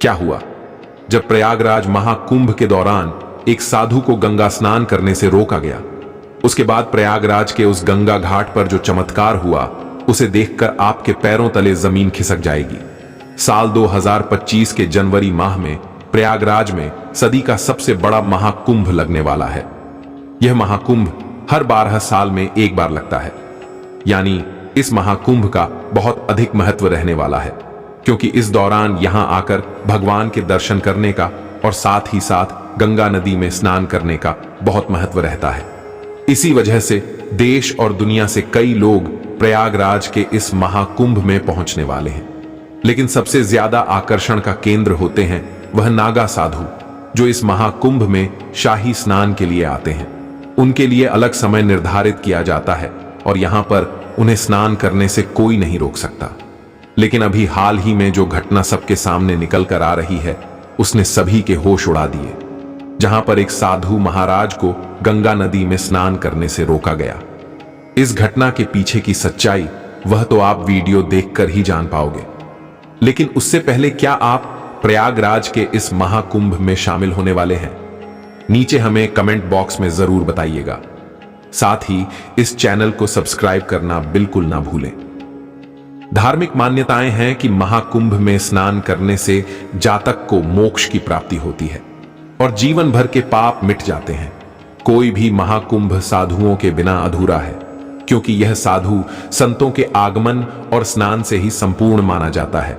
क्या हुआ? जब प्रयागराज महाकुंभ के दौरान एक साधु को गंगा स्नान करने से रोका गया, उसके बाद प्रयागराज के उस गंगा घाट पर जो चमत्कार हुआ, उसे देखकर आपके पैरों तले जमीन खिसक जाएगी। साल 2025 के जनवरी माह में प्रयागराज में सदी का सबसे बड़ा महाकुंभ लगने वाला है। यह महाकुंभ हर 12 साल में एक बार लगता है, यानी इस महाकुंभ का बहुत अधिक महत्व रहने वाला है, क्योंकि इस दौरान यहां आकर भगवान के दर्शन करने का और साथ ही साथ गंगा नदी में स्नान करने का बहुत महत्व रहता है। इसी वजह से देश और दुनिया से कई लोग प्रयागराज के इस महाकुंभ में पहुंचने वाले हैं। लेकिन सबसे ज्यादा आकर्षण का केंद्र होते हैं वह नागा साधु, जो इस महाकुंभ में शाही स्नान के लिए आते हैं। उनके लिए अलग समय निर्धारित किया जाता है और यहां पर उन्हें स्नान करने से कोई नहीं रोक सकता। लेकिन अभी हाल ही में जो घटना सबके सामने निकल कर आ रही है, उसने सभी के होश उड़ा दिए, जहां पर एक साधु महाराज को गंगा नदी में स्नान करने से रोका गया। इस घटना के पीछे की सच्चाई वह तो आप वीडियो देखकर ही जान पाओगे। लेकिन उससे पहले क्या आप प्रयागराज के इस महाकुंभ में शामिल होने वाले हैं? नीचे हमें कमेंट बॉक्स में जरूर बताइएगा। साथ ही इस चैनल को सब्सक्राइब करना बिल्कुल ना भूलें। धार्मिक मान्यताएं हैं कि महाकुंभ में स्नान करने से जातक को मोक्ष की प्राप्ति होती है और जीवन भर के पाप मिट जाते हैं। कोई भी महाकुंभ साधुओं के बिना अधूरा है, क्योंकि यह साधु संतों के आगमन और स्नान से ही संपूर्ण माना जाता है।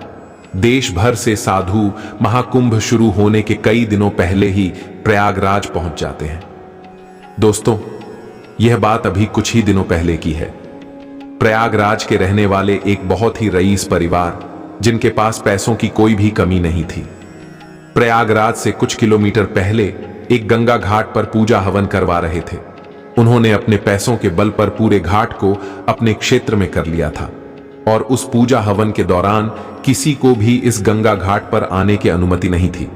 देश भर से साधु महाकुंभ शुरू होने के कई दिनों पहले ही प्रयागराज पहुंच जाते हैं। दोस्तों, यह बात अभी कुछ ही दिनों पहले की है। प्रयागराज के रहने वाले एक बहुत ही रईस परिवार, जिनके पास पैसों की कोई भी कमी नहीं थी, प्रयागराज से कुछ किलोमीटर पहले एक गंगा घाट पर पूजा हवन करवा रहे थे। उन्होंने अपने पैसों के बल पर पूरे घाट को अपने क्षेत्र में कर लिया था और उस पूजा हवन के दौरान किसी को भी इस गंगा घाट पर आने की अनुमति नहीं थी।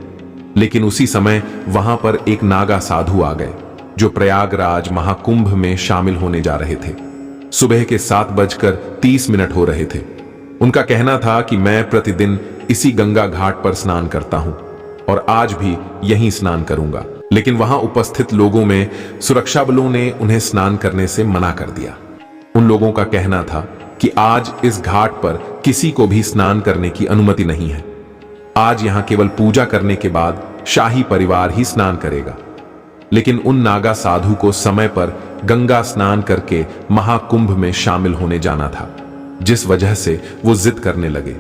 लेकिन उसी समय वहां पर एक नागा साधु आ गए, जो प्रयागराज महाकुंभ में शामिल होने जा रहे थे। सुबह के 7:30 हो रहे थे। उनका कहना था कि मैं प्रतिदिन इसी गंगा घाट पर स्नान करता हूं और आज भी यहीं स्नान करूंगा। लेकिन वहां उपस्थित लोगों में सुरक्षा बलों ने उन्हें स्नान करने से मना कर दिया। उन लोगों का कहना था कि आज इस घाट पर किसी को भी स्नान करने की अनुमति नहीं है। आज यहां केवल पूजा करने के बाद शाही परिवार ही स्नान करेगा। लेकिन उन नागा साधु को समय पर गंगा स्नान करके महाकुंभ में शामिल होने जाना था, जिस वजह से वो जिद करने लगे।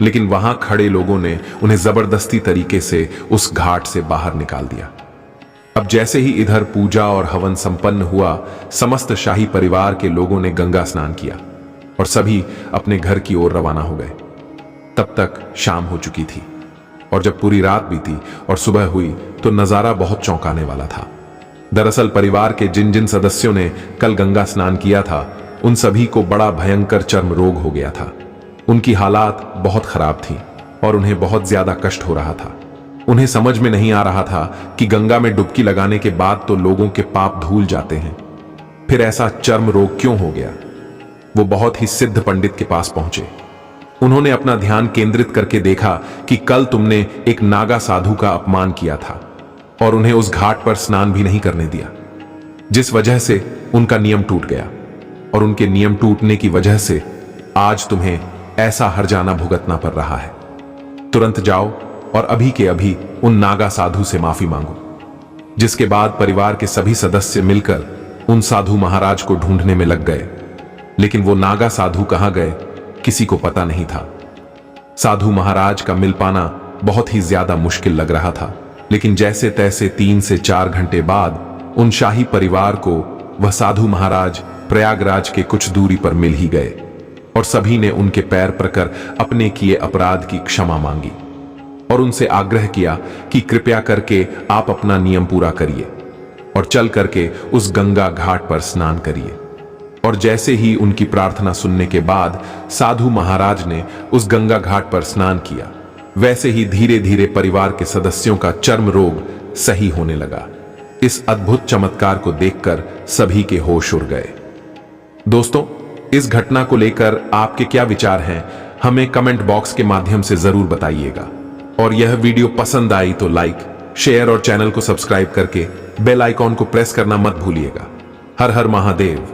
लेकिन वहां खड़े लोगों ने उन्हें जबरदस्ती तरीके से उस घाट से बाहर निकाल दिया। अब जैसे ही इधर पूजा और हवन संपन्न हुआ, समस्त शाही परिवार के लोगों ने गंगा स्नान किया और सभी अपने घर की ओर रवाना हो गए। तब तक शाम हो चुकी थी और जब पूरी रात बीती और सुबह हुई तो नजारा बहुत चौंकाने वाला था। दरअसल परिवार के जिन जिन सदस्यों ने कल गंगा स्नान किया था, उन सभी को बड़ा भयंकर चर्म रोग हो गया था। उनकी हालात बहुत खराब थी और उन्हें बहुत ज्यादा कष्ट हो रहा था। उन्हें समझ में नहीं आ रहा था कि गंगा में डुबकी लगाने के बाद तो लोगों के पाप धुल जाते हैं, फिर ऐसा चर्म रोग क्यों हो गया। वो बहुत ही सिद्ध पंडित के पास पहुंचे। उन्होंने अपना ध्यान केंद्रित करके देखा कि कल तुमने एक नागा साधु का अपमान किया था और उन्हें उस घाट पर स्नान भी नहीं करने दिया, जिस वजह से उनका नियम टूट गया और उनके नियम टूटने की वजह से आज तुम्हें ऐसा हर्जाना भुगतना पड़ रहा है। तुरंत जाओ और अभी के अभी उन नागा साधु से माफी मांगो। जिसके बाद परिवार के सभी सदस्य मिलकर उन साधु महाराज को ढूंढने में लग गए। लेकिन वो नागा साधु कहां गए, किसी को पता नहीं था। साधु महाराज का मिल पाना बहुत ही ज्यादा मुश्किल लग रहा था। लेकिन जैसे तैसे 3 से 4 घंटे बाद उन शाही परिवार को वह साधु महाराज प्रयागराज के कुछ दूरी पर मिल ही गए और सभी ने उनके पैर पकड़ अपने किए अपराध की क्षमा मांगी और उनसे आग्रह किया कि कृपया करके आप अपना नियम पूरा करिए और चल करके उस गंगा घाट पर स्नान करिए। और जैसे ही उनकी प्रार्थना सुनने के बाद साधु महाराज ने उस गंगा घाट पर स्नान किया, वैसे ही धीरे धीरे परिवार के सदस्यों का चर्म रोग सही होने लगा। इस अद्भुत चमत्कार को देखकर सभी के होश उड़ गए। दोस्तों, इस घटना को लेकर आपके क्या विचार हैं, हमें कमेंट बॉक्स के माध्यम से जरूर बताइएगा। और यह वीडियो पसंद आई तो लाइक, शेयर और चैनल को सब्सक्राइब करके बेल आइकॉन को प्रेस करना मत भूलिएगा। हर हर महादेव।